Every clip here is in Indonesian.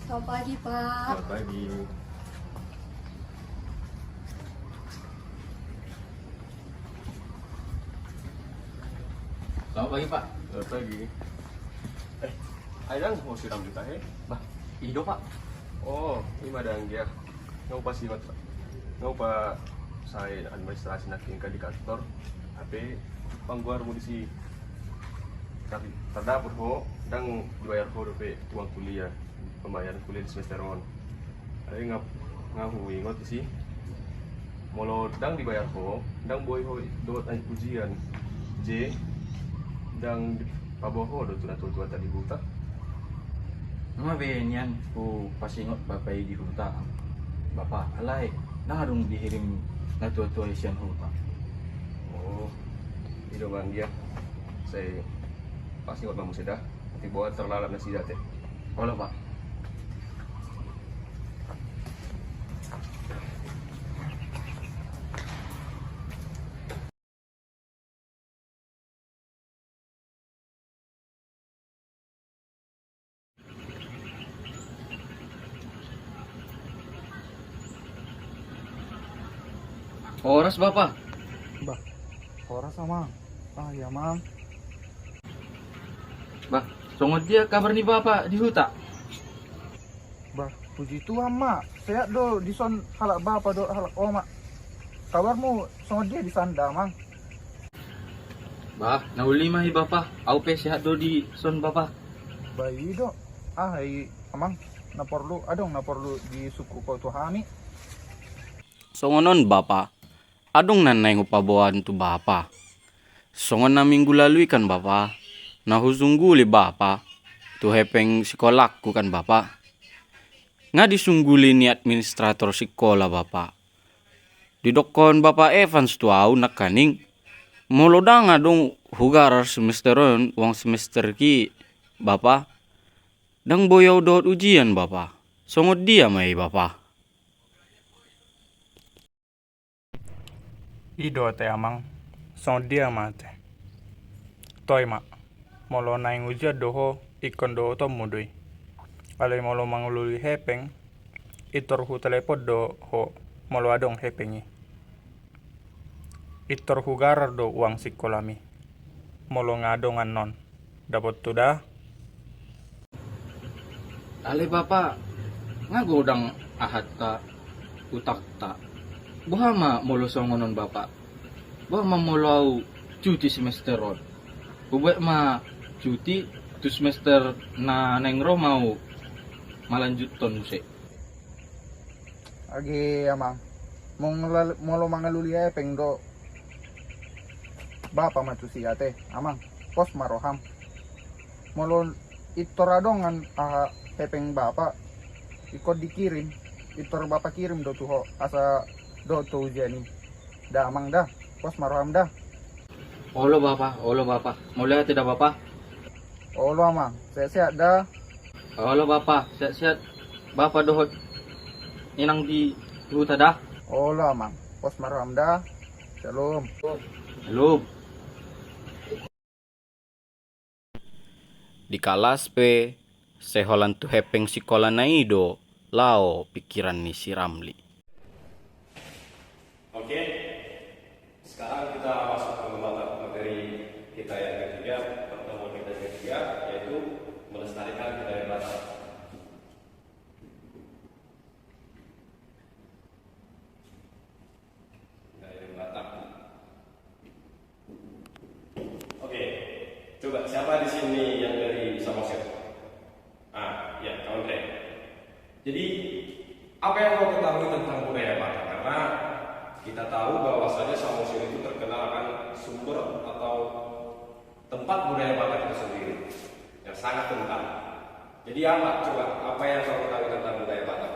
Selamat pagi, Pak. Selamat pagi. Selamat pagi Pak. Selamat pagi. Ayo mau siram kita Bah, hidup Pak. Oh, ini madang dia. Ngau pas ingat Pak. Ngau pa saya administrasi naking di kantor. Tapi pangguar mo di si tapi terdapur ho dang dibayar ho dope uang kuliah pembayaran kuliah di semester on. Ada ngahu ingat sih. Molo dang dibayar ho dang boy ho dot an ujian J dang paboho do tuh tadi buta. Nama benyan ku pasingot bapak di huta. Bapak alay, narung dihirim na tua-tua isian huta. Oh, itu bang dia. Saya pasti buat kamu sudah. Nanti buat terlalap nasi date. Olah Pak. Oras Bapak. Bah, oras sama. Ah ya mang. Bah, songod dia kabar ni Bapak di huta. Bah, puji Tuhan mak. Sehat do di son halak bapak do halak oma. Kabarmu sama dia di sanda mang. Bah, nauli mah hi Bapak. Au pe sehat do di son Bapak. Bayi do. Ah hai amang. Na perlu di suku kau tuhani. Songonon Bapa, adong nanay ngupabawan tu Bapa. Songon na minggu lalu kan Bapa, nahusungguli Bapa, tu hepeng sekolahku kan Bapa. Nga disungguli ni administrator sekolah Bapa. Didokon Bapa Evans tu au nakaning, molodang adong hugarar semesteron uang semester ki Bapa. Dang boyaw dot ujian Bapa. Songod dia mai Bapa. Ido te amang. Son dia mate. Toy mak. Molo naing ujian doho ikon do to mudui. Alai molo mangululi hepeng. Itor hu telepon do ho molo adong hepengi. Itor hu garar do uang sikolami. Molo ngadongan non. Dapat tudah. Ale Bapak, nga godang ahat ta utak ta. Buha ma molo songonon Bapak. Buha ma molo cuti semesteron. Bubek ma cuti tu semester na nengro mau malanjut ton se. Agi amang. Molo mangaluli hepeng do. Bapa matu si ate. Amang. Pos maroham. Molo itoradongan hepeng bapa. Ikut dikirim. Itor bapa kirim do tuho. Asa do tu ujiani. Dah amang dah. Pos maroham dah. Olo Bapak. Mulai tidak Bapak? Olo amang. Sehat-sehat dah. Olo Bapak, sehat-sehat. Bapak dohot inang di huta dah. Olo amang. Pos maroham dah. Shalom. Halo. Di kalas pe, seholan tu hepeng sekolah na ido, lao pikiran ni si Ramli. Oke. Sekarang kita masuk ke materi kita yang ketiga, pertemuan kita yang ketiga, yaitu melestarikan budaya Batak. Budaya Batak. Oke. Coba siapa di sini yang dari Samosir? Ah, ya, kawan Ren. Jadi, apa yang mau ketahui tentang budaya Batak? Karena kita tahu bahwasanya Samosir itu terkenal akan sumber atau tempat budaya Batak itu sendiri yang sangat kental. Jadi apa yang kau ketahui tentang budaya Batak?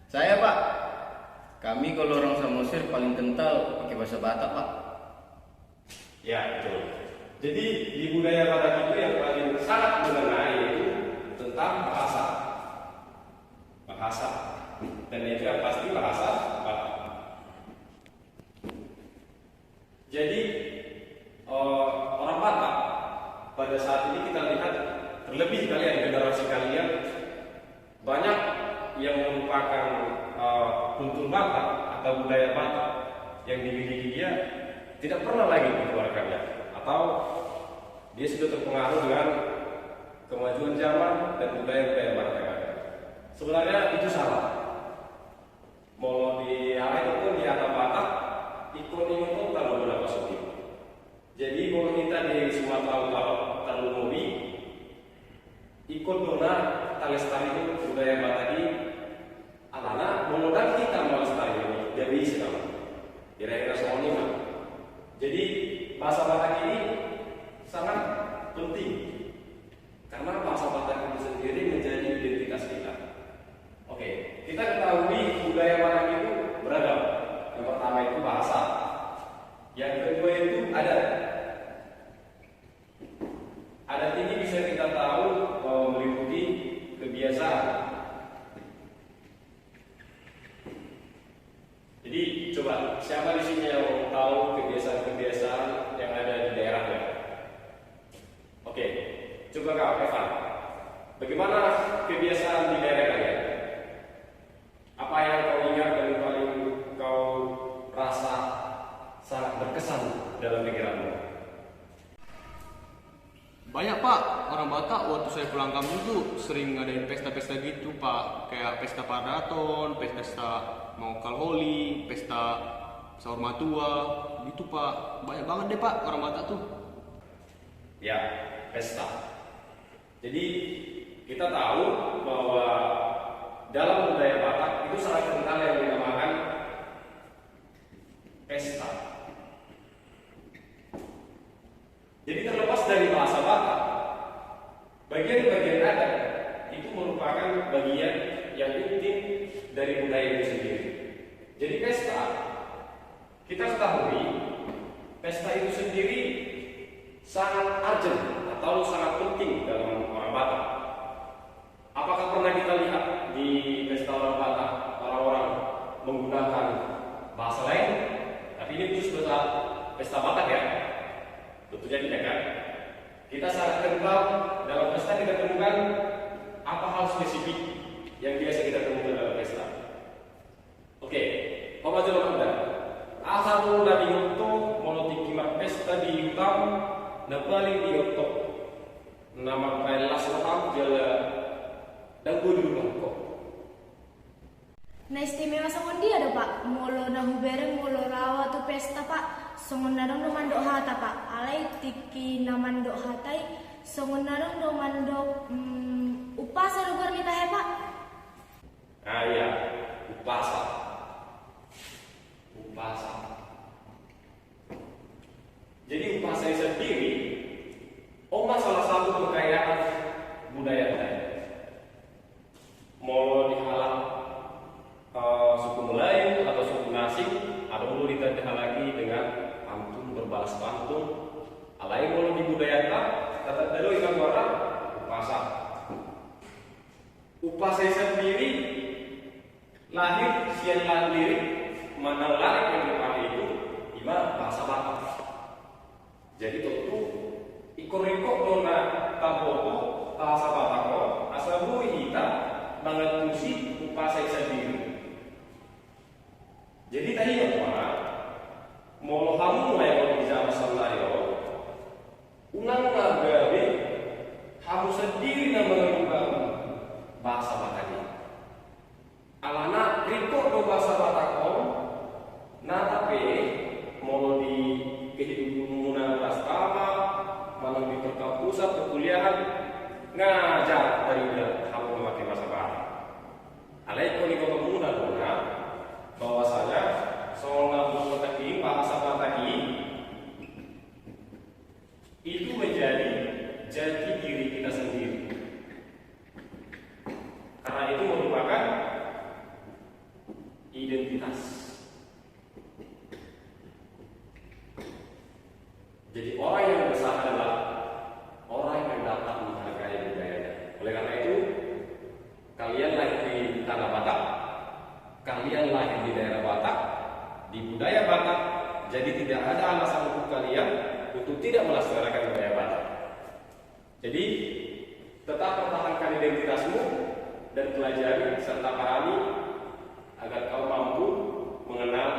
Saya Pak, kami kalau orang Samosir paling kental pakai bahasa Batak Pak. Ya, betul. Jadi di budaya Batak itu yang paling sangat mengenai itu tentang bahasa. Dan itu yang pasti bahasa Batak. Jadi orang Batak pada saat ini kita lihat terlebih kalian generasi kalian banyak yang merupakan kultur Batak atau budaya Batak yang dimiliki dia tidak pernah lagi dikeluarkannya, atau dia sudah terpengaruh dengan kemajuan zaman dan budaya-budaya Batak yang ada. Sebenarnya itu salah. Mau di arah itu di atas Batak, ikon ini pun terlalu berapa suti. Jadi kalau kita di Sumatera Utara terlalu mobi, ikon dona talestari itu budaya Batak ini, alana mengodang kita melestari ini, dia bisa nama. Kira-kira soal ini. Jadi bahasa Batak ini sangat penting karena bahasa Batak itu sendiri menjadi identitas kita. Oke, kita ketahui budaya Batak itu beragam. Yang pertama itu bahasa, yang kedua itu adat ini bisa kita tahu meliputi kebiasaan. Jadi coba siapa di sini yang mau tahu kebiasaan-kebiasaan yang ada di daerahnya? Oke, coba kau Evan, bagaimana kebiasaan di daerah kalian? Apa yang kau ingat dan paling kau rasa sangat berkesan dalam pikiranmu? Banyak Pak, orang Batak waktu saya pulang kampung tuh sering ngadain pesta-pesta gitu Pak. Kayak pesta Padaton, pesta Mongkal Holi, pesta Sahur Matua, gitu Pak. Banyak banget deh Pak orang Batak tuh. Ya, pesta. Jadi kita tahu bahwa dalam budaya Batak itu sangat kental yang dinamakan pesta. Jadi terlepas dari bahasa Batak, bagian-bagian adat itu merupakan bagian yang intim dari budaya itu sendiri. Jadi pesta, kita ketahui pesta itu sendiri sangat urgent atau sangat penting dalam orang Batak. Apakah pernah kita lihat di pesta orang Batak orang-orang menggunakan bahasa lain? Tapi ini khusus pesta Batak ya. Tentunya tidak kan? Kita sangat kental dalam pesta kita temukan apa hal spesifik yang biasa kita temukan dalam pesta. Oke, apa jalan Anda? Asal mula diutuk monotikimat pesta di hutan, na paling diutuk nama kailas rotam jala dan dulu kok. Nah istimewa songon dia ada Pak, molo nahu bereng molo rawa tu pesta Pak, songon nadong do mandok hata Pak, alai tiki namandok hatai, songon nadong do mandok upasa do nita he Pak. Ah iya, upasa. Jadi upasa sendiri, salah satu kekayaan budaya kita. Mau dihalang suku Melayu atau suku Nasib, ada perlu ditambah lagi dengan pantun berbalas pantun. Alai mau di budaya kita, kata dulu ikan orang upasa. Upasa sendiri lahir sian lahir mana larik yang dipakai itu ima bahasa Batak. Jadi tentu ikor-ikor dona taboto bahasa Batak asal bui kita banget musik upasa sendiri. Jadi tadi apa? Mau kamu lewat di zaman Sandayo, unang ngagawe kamu sendiri yang mengubah bahasa Bataknya. Alana riko do bahasa Batak nah tapi mau di kehidupan asrama, malah di perkampusan, perkuliahan ngajar dari kamu memakai bahasa Batak. Alai kau kota muda dona bahwasanya soal Batak ini bahasa Batak ini itu menjadi jati diri kita sendiri. Karena itu merupakan identitas. Jadi orang yang besar adalah orang yang dapat menghargai budayanya. Oleh karena itu, kalian lahir di tanah Batak, kalian lahir di daerah Batak, di budaya Batak, jadi tidak ada alasan untuk kalian untuk tidak melestarikan budaya Batak. Jadi Tetap pertahankan identitasmu dan pelajari serta pahami agar kau mampu mengenal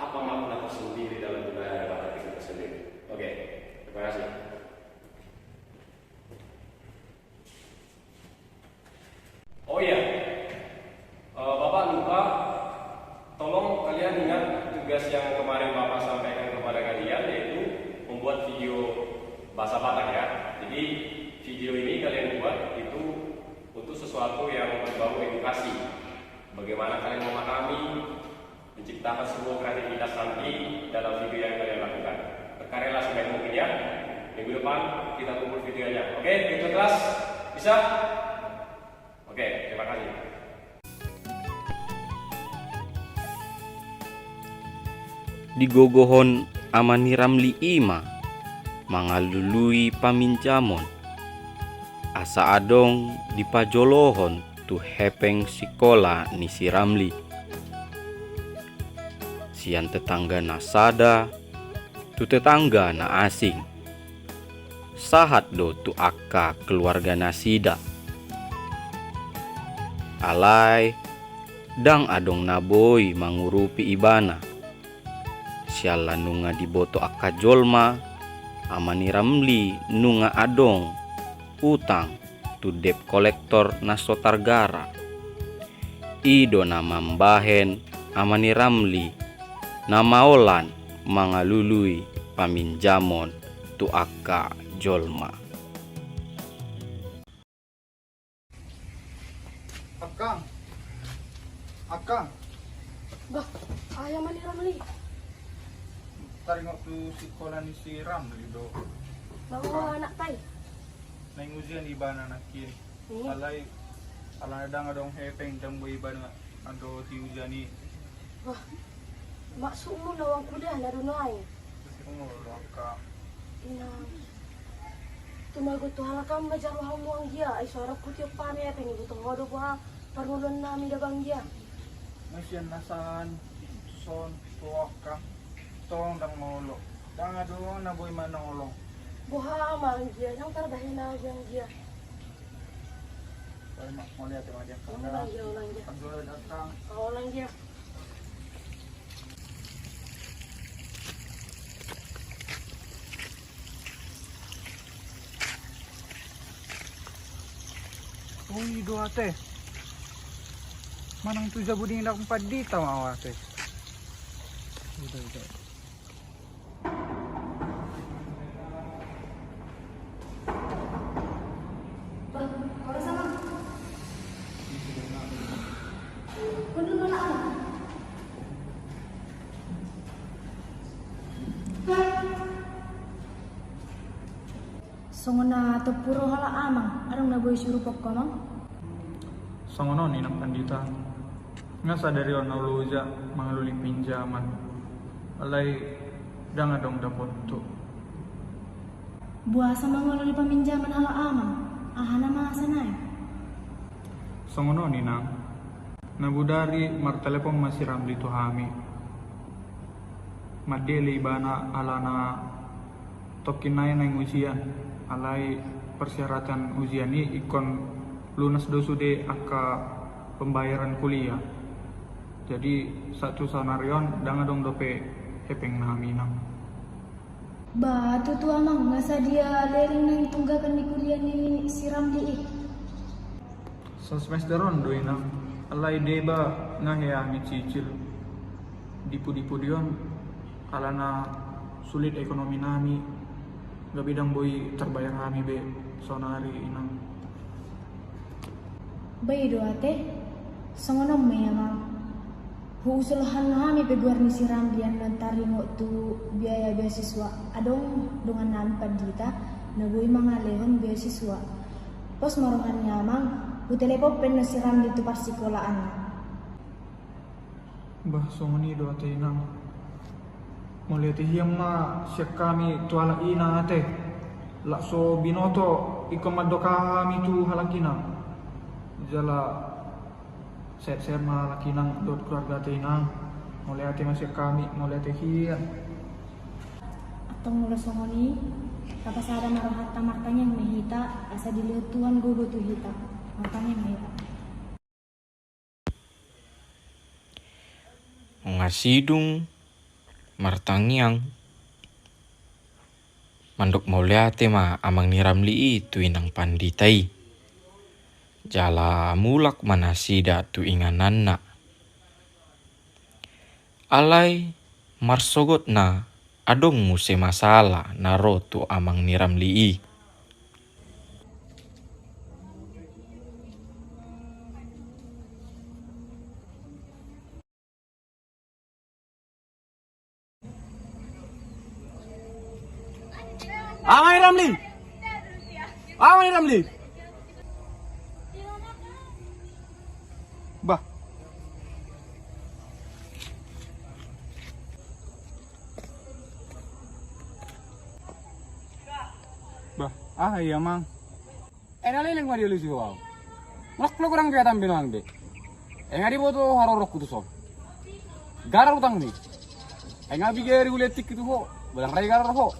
apa makna tersendiri dalam budaya Batak itu tersendiri. Oke, terima kasih. Oh iya, Bapak lupa, tolong kalian ingat tugas yang kemarin Bapak sampaikan kepada kalian, yaitu membuat video bahasa Batak ya. Jadi video ini kalian buat itu untuk sesuatu yang berbau edukasi. Bagaimana kalian memahami, menciptakan sebuah kreativitas nanti dalam video yang kalian lakukan. Berkaryalah sebaik mungkin ya. Minggu depan kita kumpul videonya. Oke, video kelas bisa? Oke, terima kasih. Digogohon amani ramli ima mangalului paminjamon asa adong dipajolohon tu hepeng sikola ni si Ramli. Sian tetangga na sada tu tetangga na asing sahat do tu akka keluarga nasida alai dang adong naboy mangurupi ibana siala nunga diboto akka jolma amani Ramli nunga adong utang tu debt kolektor na Sotargara ido na mambahen amani Ramli na maolan mangalului paminjamon tu akka jolma. Akang, Bah, ayah mani Ramli. taringok tu sekolah ni si Ramli do. Bawa anak tay. Nang ujian ibana nakin. Ni. Alay aladang adong hepeng jang boy ibana ando ti ujian ni. Wah, maksud mo nawang kuda na runay. Tunggu akang. Ina. Tumagot to halakam majaro hamu ang dia ay sarap ko tiyo pami ay pinigutong hodo ba parulon namin dagang dia. Masyan nasan son tuwaka tong dang molo. Dang adong na boy man olong. Buha ang dia nang tarbahin na ang dia. Ay mak mo lihat ma dia Ulang kada. dia, ulang dia. Pagdula akang. Ulang dia. Uy, do ate. Manang tu jabuding dak padita mau ate. Udah. Bah, orang sama. Bener mana anak? Songona to puro hala amang, adong naboy suruh pok kamang. Songono ni nang pandita. Nga sadari on nauluja mangaluli pinjaman. Alay dang adong dapot tu. Buasa mangololi paminjaman hala amang, ahana mga sanay. Songono ni nang nabudari martelepon masih Ramli tu hami. Madeli ibana alana tokinay na ujian. Alay persyaratan ujian ni ikon lunas dosude aka pembayaran kuliah. Jadi satu sanarion dang adong dope hepeng naminang. Ba, tu amang, ngasa dia lering nang tunggakan di kuliah ni si Ramli eh. Sa semesteron do inang alay deba ngahayami cicil. Dipu-dipu dion alana sulit ekonomi nami. Gabidang boy terbayar kami be sonari inang. Bayi do ate, songonom may amang. Huusulahan kami peguar ni si Ramli ang nantaringo tu biaya beasiswa. Adong dengan namin padita, nabuhi mga lehon beasiswa. Pos marohan niya amang, utelepopen na si Ramli tu parsikolaan. Bah songoni do ate inang. Melihat hiyang ma siyak kami tuala ina ate. Lakso binoto ikomado kami tu halakina. Jala set ma lakinang dot keluarga ate inang. Melihat masih kami, melihat hiyang. Atong mula songoni, kapasada maro harta martanya yang mehita asa dilihat Tuhan gogo tu hita martanya yang mehita. Ngasidung martangiang mandok mauleate ma amang niram li itu inang panditai jala mulak manasida tu ingananna alai marsogot na adong muse masalah naro tu amang niram li. Amai Ramli. Amai Ramli. Bah, iya mang. Enaliling ma diulu siwa. Mak lo kurang kaya tambilang be. Engari boto harorok kutu sob. Garar utang ni. Engabi geri uletik itu ho. Balang rai garar ho.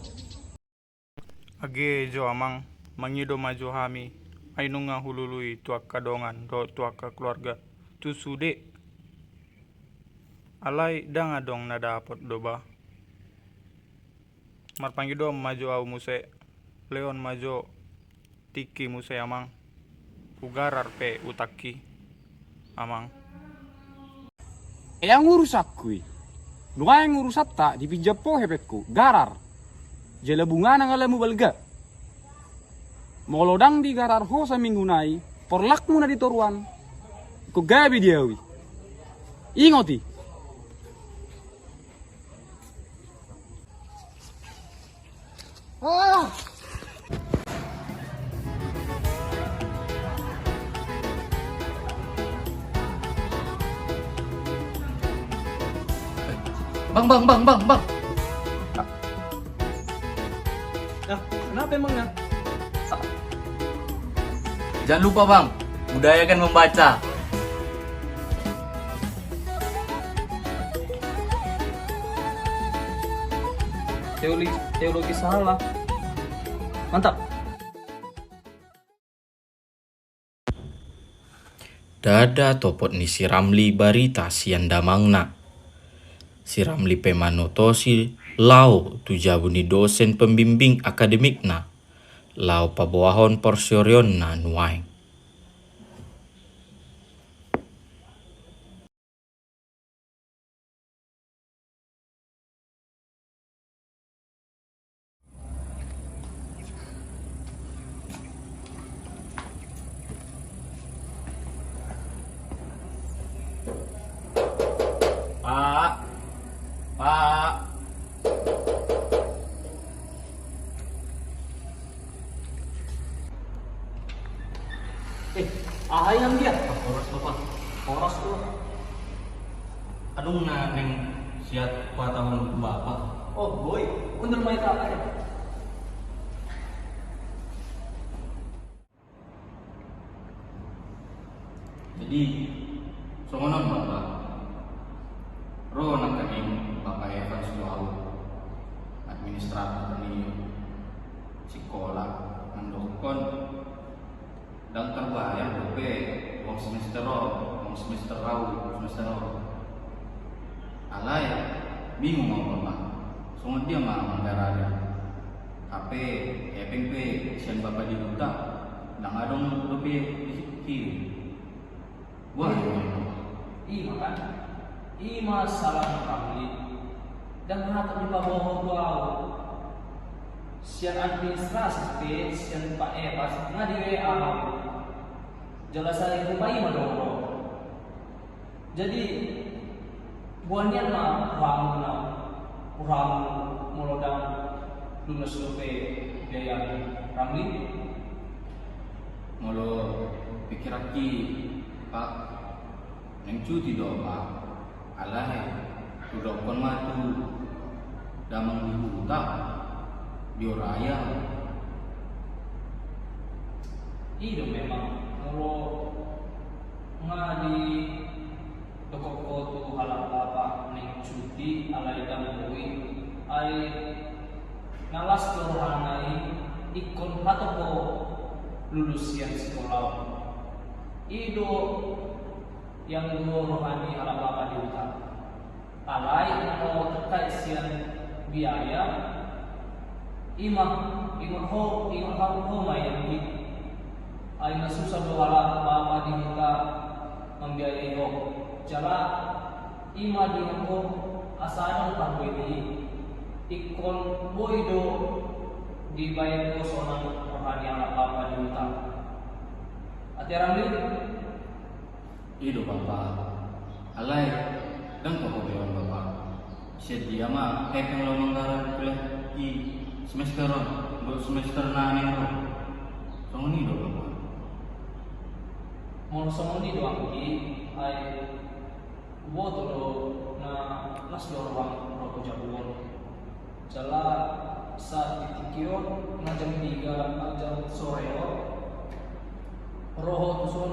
Age jo amang mangido maju hami ainunga hulului tuak kadongan do tuak keluarga tu sude alai dang adong na dapot doba marpangido maju au muse leon maju tiki muse amang ugarar pe utaki amang Yang ngurus aku. Nuai ngurus tak dipijapo hepetku. Garar. Jela bunga nang alamu balga. Molodang di garar ho sa minggu nai. Porlakmu na di toruan. Ko gabi diawi. Ingoti. Ah! Bang. Kenapa emangnya? Jangan lupa bang, budayakan membaca. Teologi salah. Mantap. Dada topot ni si Ramli barita sian damangna. Si Ramli pemanotosi lau tujabu ni dosen pembimbing akademikna. Lau pabuahon porsyorion na nuaing. Pak. Ayam dia. Horas bapak. Horas tuh. Adung na neng siat patahun bapak. Oh boy, untuk main apa ya? Jadi, songonon bapak. Roh nak kaning bapak Evan Suau. Administrator ni sekolah mendokon dan terbayar dope uang semester alay bingung mau bapak songon dia mah manggarari HP epeng pe sian bapak di huta dan adong dope kiri wah Iya kan? Iya masalah kami dan kenapa di bawah bawah sian administrasi pe sian Pak Epas nggak di WA jelas saya itu bayi madoro jadi buannya mah kurang molodang lulus dope biaya Ramli molo pikir aki pak neng cuti do pak alay udokon matu damang di huta dioraya iya memang kalau ngadi toko tu halal apa neng cuti alai dan boi ai nalas rohanai ikon hatoko lulusian sekolah ido yang dua rohani ala bapa diutak alai mau terkait sian biaya imam ho mayan di aina susah doala bapa diutak membiayai ho jala ima diutak asana utang ini ikon boido dibayar kosonan rohani ala bapa diutak atiaran di Ido bapak, alai dan kok bewan bapak. Sedia mah yang lo menggarap kuliah di semester untuk semester nane bro. Songon ido bapak. Mau songon di doang di, ay boto lo na nas dorong roko jabuan. Jala saat ditikio na jam 3 jam sore roho tusun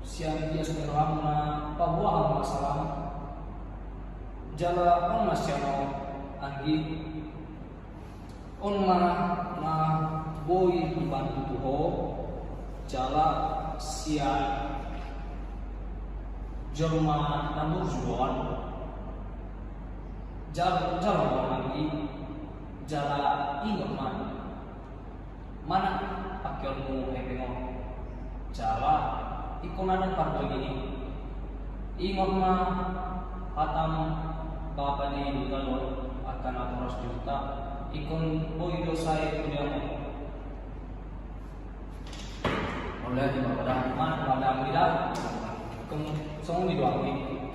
siang dia sudah ramna pabuah masalah jala on masyano anggi on na boy dibantu tuho jala siang jorma nambur jual jala anggi jala ingat mana pakionmu hepengo jala ikonan pardo ini ingat hatam bapa ni dutalon akan 400 juta ikon boy dosai punya oleh di bapak mana pada tidak kung song di doang ini